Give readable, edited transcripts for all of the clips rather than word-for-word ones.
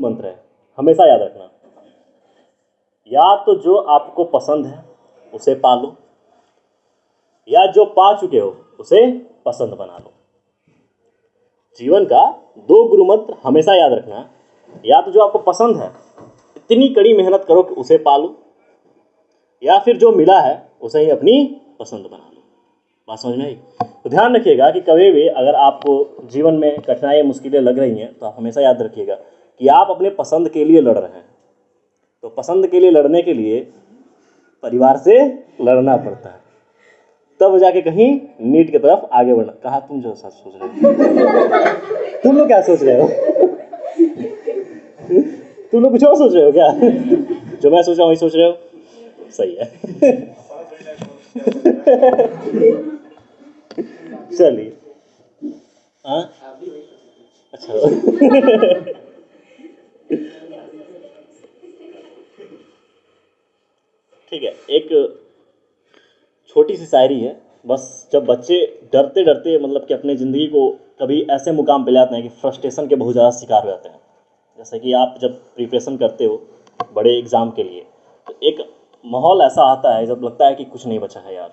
मंत्र है, हमेशा याद रखना। या तो जो आपको पसंद है उसे पालो, या जो पा चुके हो उसे पसंद बना लो। जीवन का 2 गुरु मंत्र हमेशा याद रखना। या तो जो आपको पसंद है इतनी कड़ी मेहनत करो कि उसे पालो, या फिर जो मिला है उसे ही अपनी पसंद बना लो। बात समझ में आई? तो ध्यान रखिएगा कि कभी भी अगर आपको जीवन में कठिनाई मुश्किलें लग रही हैं तो आप हमेशा याद रखिएगा कि आप अपने पसंद के लिए लड़ रहे हैं। तो पसंद के लिए लड़ने के लिए परिवार से लड़ना पड़ता है, तब जाके कहीं नीट की तरफ आगे बढ़ना। कहा तुम जो सच सोच रहे हो तुम लोग क्या सोच रहे हो? तुम लोग कुछ और सोच रहे हो क्या? जो मैं सोच रहा हूँ वही सोच रहे हो, सही है। चलिए, हाँ अच्छा ठीक है। एक छोटी सी शायरी है। बस जब बच्चे डरते डरते मतलब कि अपने ज़िंदगी को कभी ऐसे मुकाम पे लाते हैं कि फ्रस्ट्रेशन के बहुत ज़्यादा शिकार हो जाते हैं, जैसे कि आप जब प्रिपरेशन करते हो बड़े एग्ज़ाम के लिए, तो एक माहौल ऐसा आता है जब लगता है कि कुछ नहीं बचा है यार,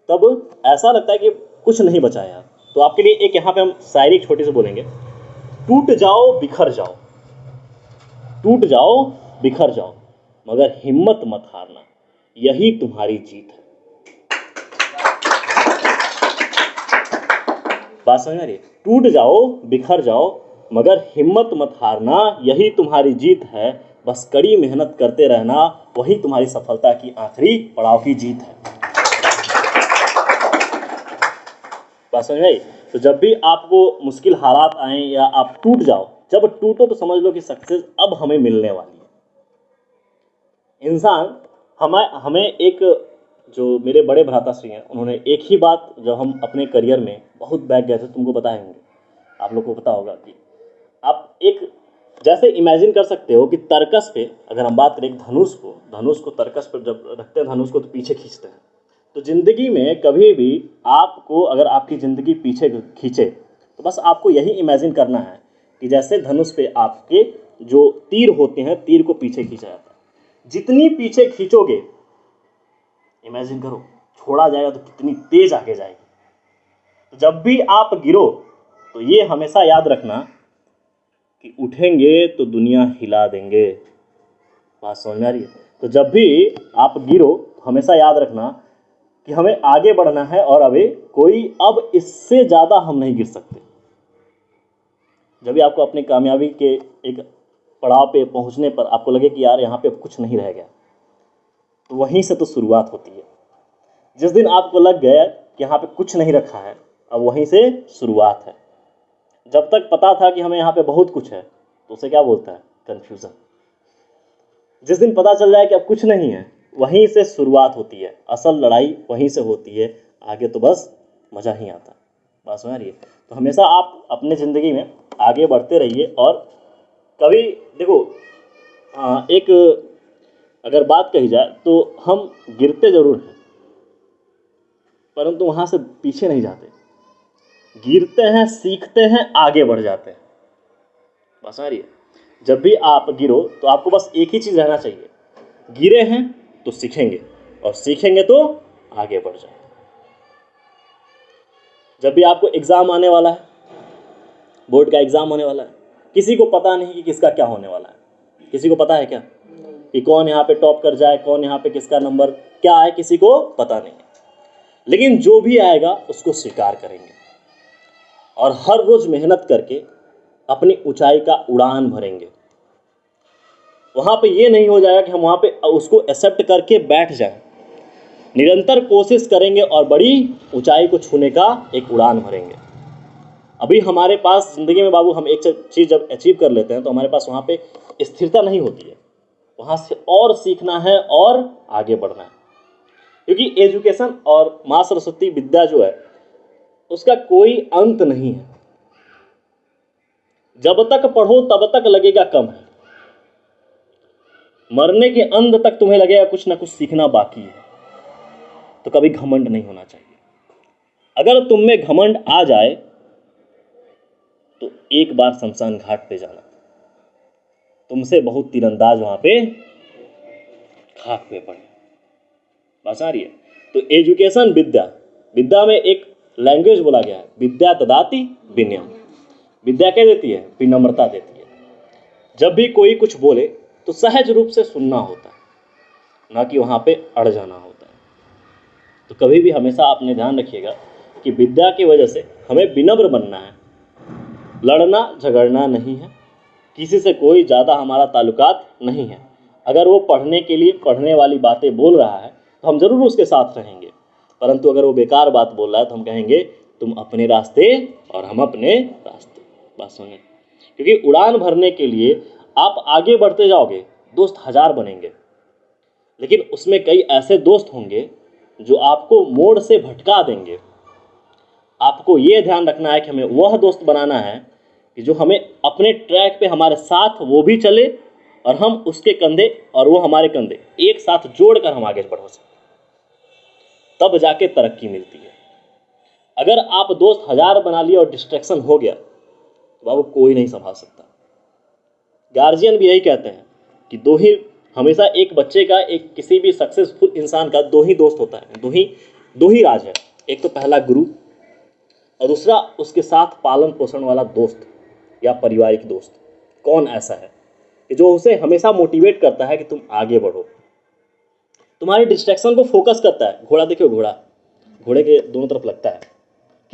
तब ऐसा लगता है कि कुछ नहीं बचा है यार। तो आपके लिए एक यहाँ पे हम शायरी छोटी सी बोलेंगे। टूट जाओ बिखर जाओ, टूट जाओ बिखर जाओ, मगर हिम्मत मत हारना, यही तुम्हारी जीत है। बात समझ आ रही है? टूट जाओ बिखर जाओ, मगर हिम्मत मत हारना, यही तुम्हारी जीत है। बस कड़ी मेहनत करते रहना, वही तुम्हारी सफलता की आखिरी पड़ाव की जीत है। बात समझ आई? तो जब भी आपको मुश्किल हालात आए या आप टूट जाओ, जब टूटो तो समझ लो कि सक्सेस अब हमें मिलने वाली है। इंसान हमें एक, जो मेरे बड़े भ्राताश्री हैं, उन्होंने एक ही बात जब हम अपने करियर में बहुत बैक गए थे, तुमको बताए होंगे, आप लोग को पता होगा कि आप एक जैसे इमेजिन कर सकते हो कि तर्कस पे अगर हम बात करें धनुष को तर्कस पर जब रखते हैं धनुष को तो पीछे खींचते हैं। तो ज़िंदगी में कभी भी आपको अगर आपकी ज़िंदगी पीछे खींचे तो बस आपको यही इमेजिन करना है कि जैसे धनुष पे आपके जो तीर होते हैं, तीर को पीछे खींचा जाता है। जितनी पीछे खींचोगे, इमेजिन करो, छोड़ा जाएगा तो कितनी तेज आगे जाएगी। तो जब भी आप गिरो तो ये हमेशा याद रखना कि उठेंगे तो दुनिया हिला देंगे। बात समझ में आ रही है? तो जब भी आप गिरो तो हमेशा याद रखना कि हमें आगे बढ़ना है और अब इससे ज़्यादा हम नहीं गिर सकते। जब भी आपको अपनी कामयाबी के एक पड़ाव पे पहुंचने पर आपको लगे कि यार यहाँ पे कुछ नहीं रह गया, तो वहीं से तो शुरुआत होती है। जिस दिन आपको लग गया कि यहाँ पे कुछ नहीं रखा है, अब वहीं से शुरुआत है। जब तक पता था कि हमें यहाँ पे बहुत कुछ है, तो उसे क्या बोलता है? कन्फ्यूज़न। जिस दिन पता चल जाए कि अब कुछ नहीं है, वहीं से शुरुआत होती है। असल लड़ाई वहीं से होती है, आगे तो बस मज़ा ही आता है। बात समझ रही है? तो हमेशा आप अपने ज़िंदगी में आगे बढ़ते रहिए। और कभी देखो, एक अगर बात कही जाए तो हम गिरते ज़रूर हैं, परंतु वहाँ से पीछे नहीं जाते। गिरते हैं, सीखते हैं, आगे बढ़ जाते हैं। बात समझ रही है? जब भी आप गिरो तो आपको बस एक ही चीज़ रहना चाहिए, गिरे हैं तो सीखेंगे, और सीखेंगे तो आगे बढ़ जाएंगे। जब भी आपको एग्ज़ाम आने वाला है, बोर्ड का एग्ज़ाम होने वाला है, किसी को पता नहीं कि किसका क्या होने वाला है। किसी को पता है क्या कि कौन यहाँ पे टॉप कर जाए, कौन यहाँ पे किसका नंबर क्या है? किसी को पता नहीं है। लेकिन जो भी आएगा उसको स्वीकार करेंगे और हर रोज़ मेहनत करके अपनी ऊंचाई का उड़ान भरेंगे। वहाँ पे ये नहीं हो जाएगा कि हम वहाँ पे उसको एक्सेप्ट करके बैठ जाएं। निरंतर कोशिश करेंगे और बड़ी ऊंचाई को छूने का एक उड़ान भरेंगे। अभी हमारे पास ज़िंदगी में बाबू, हम एक चीज़ जब अचीव कर लेते हैं तो हमारे पास वहाँ पे स्थिरता नहीं होती है। वहाँ से और सीखना है और आगे बढ़ना है, क्योंकि एजुकेशन और माँ सरस्वती विद्या जो है उसका कोई अंत नहीं है। जब तक पढ़ो तब तक लगेगा कम है, मरने के अंत तक तुम्हें लगेगा कुछ ना कुछ सीखना बाकी है। तो कभी घमंड नहीं होना चाहिए। अगर तुम में घमंड आ जाए तो एक बार शमशान घाट पे जाना, तुमसे बहुत तीरंदाज वहां पे खाक पे पड़े। बात आ रही है? तो एजुकेशन विद्या, विद्या में एक लैंग्वेज बोला गया है, विद्या ददाति विनयम। विद्या क्या देती है? विनम्रता देती है। जब भी कोई कुछ बोले तो सहज रूप से सुनना होता है, ना कि वहाँ पे अड़ जाना होता है। तो कभी भी हमेशा आपने ध्यान रखिएगा कि विद्या की वजह से हमें विनम्र बनना है, लड़ना झगड़ना नहीं है, किसी से कोई ज़्यादा हमारा ताल्लुकात नहीं है। अगर वो पढ़ने के लिए पढ़ने वाली बातें बोल रहा है तो हम ज़रूर उसके साथ रहेंगे, परंतु अगर वो बेकार बात बोल रहा है तो हम कहेंगे तुम अपने रास्ते और हम अपने रास्ते। बात सुनिए, क्योंकि उड़ान भरने के लिए आप आगे बढ़ते जाओगे, दोस्त हजार बनेंगे, लेकिन उसमें कई ऐसे दोस्त होंगे जो आपको मोड़ से भटका देंगे। आपको ये ध्यान रखना है कि हमें वह दोस्त बनाना है कि जो हमें अपने ट्रैक पे हमारे साथ वो भी चले और हम उसके कंधे और वो हमारे कंधे एक साथ जोड़कर हम आगे बढ़ सकें, तब जाके तरक्की मिलती है। अगर आप दोस्त हजार बना लिए और डिस्ट्रैक्शन हो गया तो बाबू कोई नहीं संभाल सकता। गार्जियन भी यही कहते हैं कि दो ही, हमेशा एक बच्चे का, एक किसी भी सक्सेसफुल इंसान का दो ही दोस्त होता है, दो ही राज है। एक तो पहला गुरु और दूसरा उसके साथ पालन पोषण वाला दोस्त या पारिवारिक दोस्त। कौन ऐसा है कि जो उसे हमेशा मोटिवेट करता है कि तुम आगे बढ़ो, तुम्हारी डिस्ट्रैक्शन को फोकस करता है। घोड़ा देखो, घोड़े के दोनों तरफ लगता है।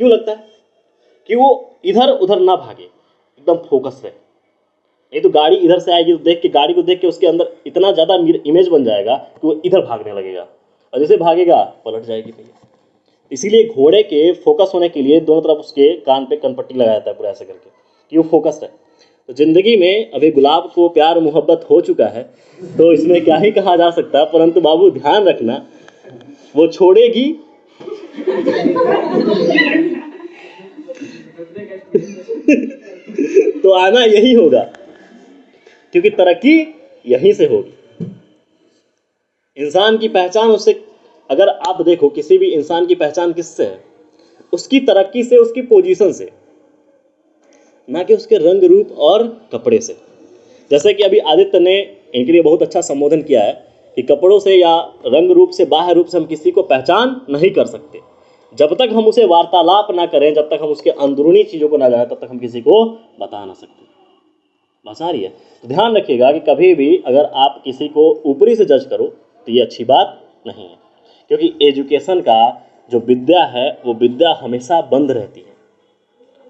क्यों लगता है? कि वो इधर उधर ना भागे, एकदम फोकस रहे। नहीं तो गाड़ी इधर से आएगी तो गाड़ी को देख के उसके अंदर इतना ज़्यादा इमेज बन जाएगा कि वो इधर भागने लगेगा, और जैसे भागेगा पलट जाएगी भैया। इसीलिए घोड़े के फोकस होने के लिए दोनों तरफ उसके कान पे कनपट्टी लगाया जाता है पूरा ऐसे करके कि वो फोकस रहे। तो जिंदगी में अभी गुलाब को प्यार मोहब्बत हो चुका है तो इसमें क्या ही कहा जा सकता है, परंतु बाबू ध्यान रखना, वो छोड़ेगी तो आना यही होगा, क्योंकि तरक्की यहीं से होगी। इंसान की पहचान उससे, अगर आप देखो किसी भी इंसान की पहचान किससे है? उसकी तरक्की से, उसकी पोजीशन से, ना कि उसके रंग रूप और कपड़े से। जैसे कि अभी आदित्य ने इनके लिए बहुत अच्छा संबोधन किया है कि कपड़ों से या रंग रूप से, बाह्य रूप से हम किसी को पहचान नहीं कर सकते। जब तक हम उसे वार्तालाप ना करें, जब तक हम उसके अंदरूनी चीज़ों को ना जाने, तब तक हम किसी को बता ना सकते। बस आ रही है? तो ध्यान रखिएगा कि कभी भी अगर आप किसी को ऊपरी से जज करो तो ये अच्छी बात नहीं है, क्योंकि एजुकेशन का जो विद्या है वो विद्या हमेशा बंद रहती है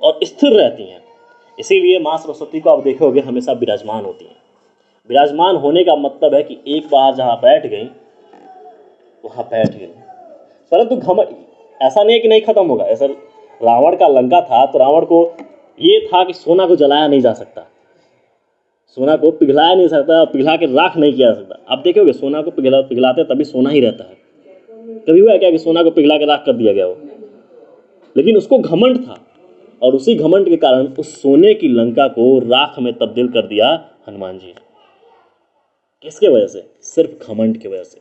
और स्थिर रहती है। इसीलिए माँ सरस्वती को आप देखोगे हमेशा विराजमान होती हैं। विराजमान होने का मतलब है कि एक बार जहाँ बैठ गई वहाँ बैठ गई, परंतु घमंड ऐसा नहीं है कि नहीं खत्म होगा। ऐसा रावण का लंका था तो रावण को ये था कि सोना को जलाया नहीं जा सकता, सोना को पिघलाया नहीं सकता, पिघला के राख नहीं किया जा सकता। आप देखोगे सोना को पिघलाते तभी सोना ही रहता है। कभी हुआ क्या कि सोना को पिघला के राख कर दिया गया हो? लेकिन उसको घमंड था और उसी घमंड के कारण उस सोने की लंका को राख में तब्दील कर दिया हनुमान जी ने। किसके वजह से? सिर्फ घमंड की वजह से।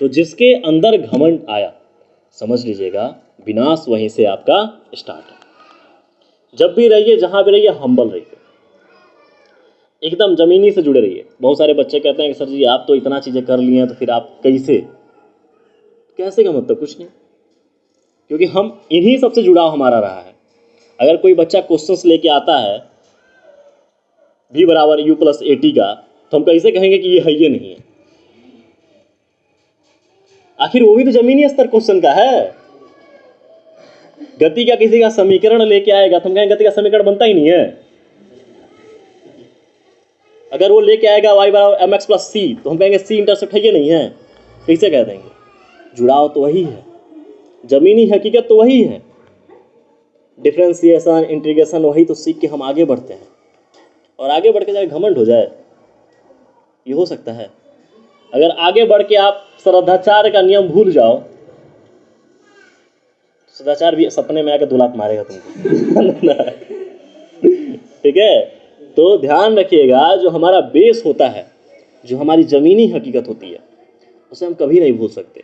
तो जिसके अंदर घमंड आया, समझ लीजिएगा विनाश वहीं से आपका स्टार्ट है। जब भी रहिए, जहां भी रहिए, हम्बल रहिए, एकदम जमीनी से जुड़े रहिए। बहुत सारे बच्चे कहते हैं कि सर जी आप तो इतना चीज़ें कर लिए हैं तो फिर आप कैसे का मतलब कुछ नहीं, क्योंकि हम इन्हीं सबसे जुड़ाव हमारा रहा है। अगर कोई बच्चा क्वेश्चंस लेके आता है v बराबर u प्लस AT का, तो हम कैसे कहेंगे कि ये है, ये नहीं है? आखिर वो भी तो जमीनी स्तर क्वेश्चन का है। गति का किसी का समीकरण लेके आएगा तो हम कहेंगे गति का समीकरण बनता ही नहीं है। अगर वो लेके आएगा y बराबर mx प्लस c, तो हम कहेंगे c इंटरसेप्ट है, ये नहीं है। कैसे कह देंगे? जुड़ाव तो वही है, जमीनी हकीकत तो वही है, डिफरेंशिएशन इंटीग्रेशन वही तो सीख के हम आगे बढ़ते हैं। और आगे बढ़ के जाए घमंड हो जाए, ये हो सकता है? अगर आगे बढ़ के आप सदाचार का नियम भूल जाओ, सदाचार भी सपने में आकर दुलात मारेगा तुमको। ठीक है? तो ध्यान रखिएगा, जो हमारा बेस होता है, जो हमारी जमीनी हकीकत होती है, उसे हम कभी नहीं भूल सकते।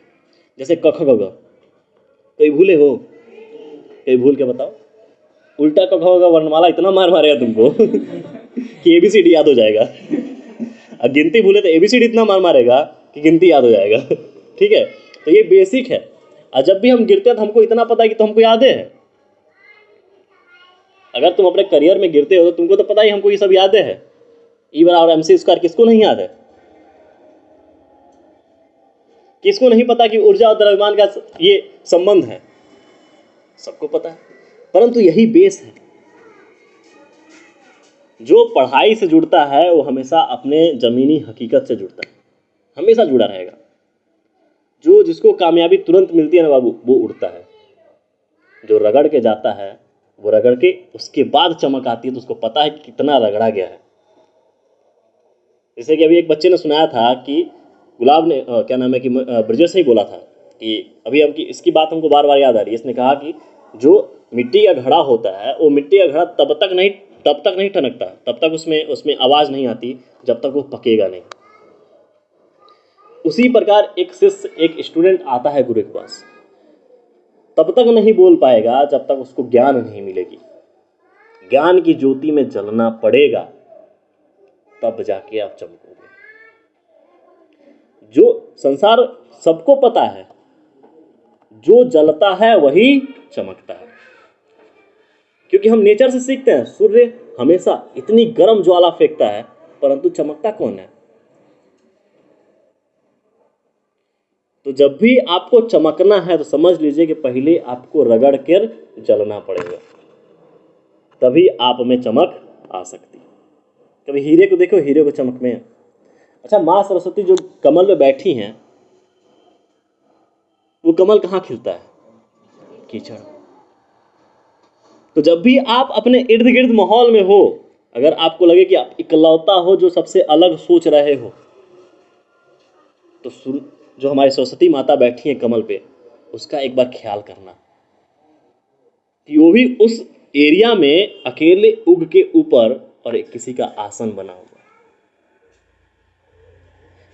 जैसे क ख ग घ, कहीं भूले हो? कहीं भूल के बताओ। उल्टा का होगा वर्णमाला इतना मार मारेगा तुमको कि ABCD याद हो जाएगा। और गिनती भूले तो ABCD इतना मार मारेगा कि गिनती याद हो जाएगा। ठीक है, तो ये बेसिक है। और जब भी हम गिरते हैं तो हमको इतना पता है कि तो हमको याद है। अगर तुम अपने करियर में गिरते हो तो तुमको तो पता ही हमको ये सब याद है। E=MC² किसको नहीं याद है? किसको नहीं पता कि ऊर्जा और द्रव्यमान का ये संबंध है? सबको पता है। परंतु यही बेस है। जो पढ़ाई से जुड़ता है वो हमेशा अपने जमीनी हकीकत से जुड़ता है, हमेशा जुड़ा रहेगा। जो जिसको कामयाबी तुरंत मिलती है ना बाबू, वो उड़ता है। जो रगड़ के जाता है वो रगड़ के उसके बाद चमक आती है, तो उसको पता है कि कितना रगड़ा गया है। जैसे कि अभी एक बच्चे ने सुनाया था कि गुलाब ने क्या नाम है कि ब्रजेश ही बोला था कि अभी हम की इसकी बात हमको बार बार याद आ रही है। इसने कहा कि जो मिट्टी का घड़ा होता है वो मिट्टी का घड़ा तब तक नहीं ठनकता, तब तक उसमें आवाज़ नहीं आती जब तक वो पकेगा नहीं। उसी प्रकार एक शिष्य, एक स्टूडेंट आता है गुरु के पास, तब तक नहीं बोल पाएगा जब तक उसको ज्ञान नहीं मिलेगी। ज्ञान की ज्योति में जलना पड़ेगा, तब जाके आप चमकोगे। जो संसार सबको पता है, जो जलता है वही चमकता है। क्योंकि हम नेचर से सीखते हैं, सूर्य हमेशा इतनी गर्म ज्वाला फेंकता है, परंतु चमकता कौन है? तो जब भी आपको चमकना है तो समझ लीजिए कि पहले आपको रगड़ कर जलना पड़ेगा, तभी आप में चमक आ सकती है। कभी हीरे को देखो, हीरे को चमक में। अच्छा, माँ सरस्वती जो कमल में बैठी हैं, वो कमल कहाँ खिलता है? कीचड़। तो जब भी आप अपने इर्द गिर्द माहौल में हो, अगर आपको लगे कि आप इकलौता हो जो सबसे अलग सोच रहे हो, तो जो हमारी सरस्वती माता बैठी है कमल पे, उसका एक बार ख्याल करना कि वो भी उस एरिया में अकेले उग के ऊपर और एक किसी का आसन बना हुआ।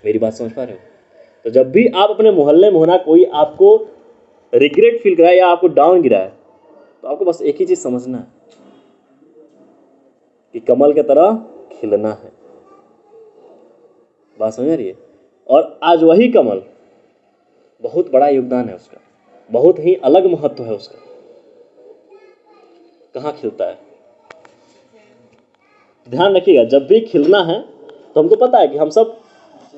मेरी बात समझ पा रहे हो? तो जब भी आप अपने मोहल्ले में होना, कोई आपको रिग्रेट फील कराए या आपको डाउन गिराए, तो आपको बस एक ही चीज समझना है कि कमल के तरह खिलना है। बात समझ रही है? और आज वही कमल, बहुत बड़ा योगदान है उसका, बहुत ही अलग महत्व है उसका। कहाँ खिलता है? ध्यान रखिएगा, जब भी खिलना है तो हमको पता है कि हम सब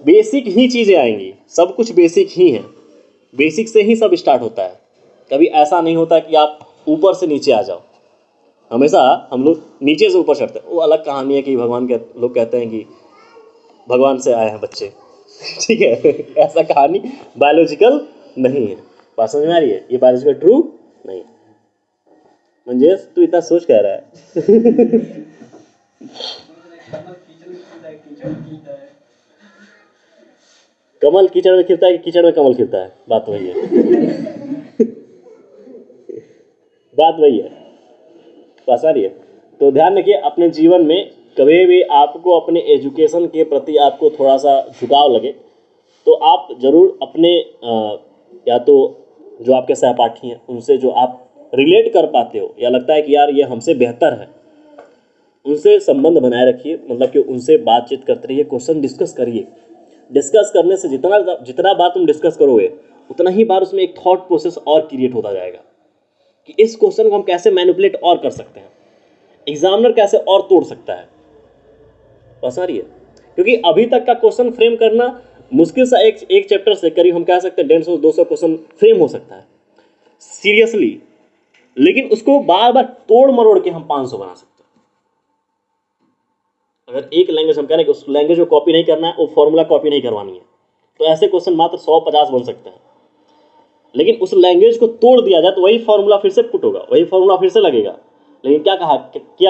बेसिक ही चीजें आएंगी, सब कुछ बेसिक ही है, बेसिक से ही सब स्टार्ट होता है। कभी ऐसा नहीं होता कि आप ऊपर से नीचे आ जाओ, हमेशा हम लोग नीचे से ऊपर चढ़ते हैं। वो अलग कहानी है कि भगवान के लोग कहते हैं कि भगवान से आए हैं बच्चे। ठीक है, ऐसा कहानी बायोलॉजिकल नहीं है। बात समझ में आ रही है? ये बायोलॉजिकल ट्रू नहीं। मंजेश, तू इतना सोच कह रहा है? कमल कीचड़ में खिलता है कि कीचड़ में कमल खिलता है? बात वही है। बात वही है। बात आ रही है? तो ध्यान रखिए, अपने जीवन में कभी भी आपको अपने एजुकेशन के प्रति आपको थोड़ा सा झुकाव लगे तो आप जरूर अपने या तो जो आपके सहपाठी हैं उनसे जो आप रिलेट कर पाते हो या लगता है कि यार ये हमसे बेहतर है, उनसे संबंध बनाए रखिए। मतलब कि उनसे बातचीत करते रहिए, क्वेश्चन डिस्कस करिए। डिस्कस करने से जितना बार तुम डिस्कस करोगे उतना ही बार उसमें एक थॉट प्रोसेस और क्रिएट होता जाएगा कि इस क्वेश्चन को हम कैसे मैनिपुलेट और कर सकते हैं, एग्जामिनर कैसे और तोड़ सकता है। बस आ रही है? क्योंकि अभी तक का क्वेश्चन फ्रेम करना मुश्किल सा एक चैप्टर से करीब हम कह सकते हैं 150-200 क्वेश्चन फ्रेम हो सकता है सीरियसली, लेकिन उसको बार बार तोड़ मरोड़ के हम 500 बना सकते हैं। अगर एक लैंग्वेज हम कह रहे हैं कि उस लैंग्वेज को कॉपी नहीं करना है, वो फॉर्मूला कॉपी नहीं करवानी है, तो ऐसे क्वेश्चन मात्र 100-50 बन सकते हैं। लेकिन उस लैंग्वेज को तोड़ दिया जाए तो वही फॉर्मूला फिर से पुट होगा, वही फॉर्मूला फिर से लगेगा। लेकिन क्या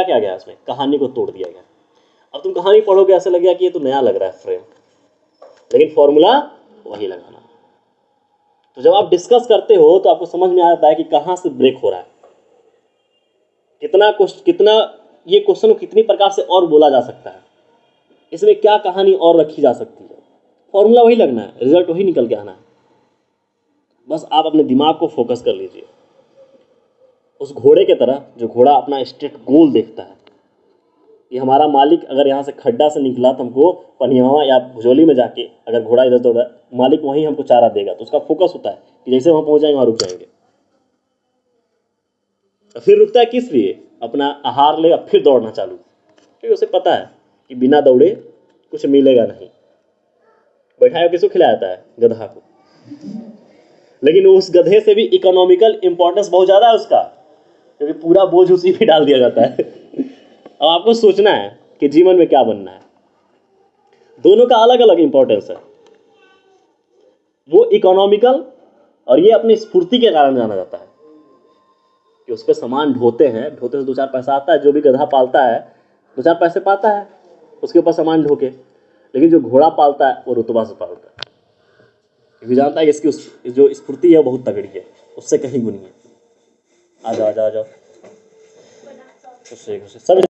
गया इसमें? कहानी को तोड़ दिया गया। अब तुम कहानी पढ़ोगे ऐसे लगेगा कि ये तो नया लग रहा है फ्रेम, लेकिन फॉर्मूला वही लगाना। तो जब आप डिस्कस करते हो तो आपको समझ में आता है कि कहाँ से ब्रेक हो रहा है, कितना ये क्वेश्चन को कितनी प्रकार से और बोला जा सकता है, इसमें क्या कहानी और रखी जा सकती है। फॉर्मूला वही लगना है, रिजल्ट वही निकल के आना है। बस आप अपने दिमाग को फोकस कर लीजिए। उस घोड़े के तरह जो घोड़ा अपना स्ट्रेट गोल देखता है कि हमारा मालिक अगर यहाँ से खड्डा से निकला तो हमको पनियावा या भुजौली में जाके अगर घोड़ा इधर दौड़ा मालिक वहीं हमको चारा देगा, तो उसका फोकस होता है कि जैसे वहाँ पहुँच जाएंगे वहाँ रुक जाएंगे। फिर रुकता है किस लिए? अपना आहार लेगा फिर दौड़ना चालू, क्योंकि उसे पता है कि बिना दौड़े कुछ मिलेगा नहीं। बैठाया किसको खिलाया जाता है? गधा को। लेकिन उस गधे से भी इकोनॉमिकल इंपॉर्टेंस बहुत ज़्यादा है उसका, क्योंकि पूरा बोझ उसी पे डाल दिया जाता है। अब आपको सोचना है कि जीवन में क्या बनना है। दोनों का अलग अलग इंपॉर्टेंस है। वो इकोनॉमिकल और ये अपनी स्फूर्ति के कारण जाना जाता है कि उस पर सामान ढोते हैं, ढोते से 2-4 पैसा आता है। जो भी गधा पालता है 2-4 पैसे पाता है उसके ऊपर सामान ढो के। लेकिन जो घोड़ा पालता है वो रुतबा से पालता है, क्योंकि जानता है कि इसकी जो स्फूर्ति है बहुत तगड़ी है, उससे कहीं गुनी है। आ जाओ आ जाओ आ जाओ, सब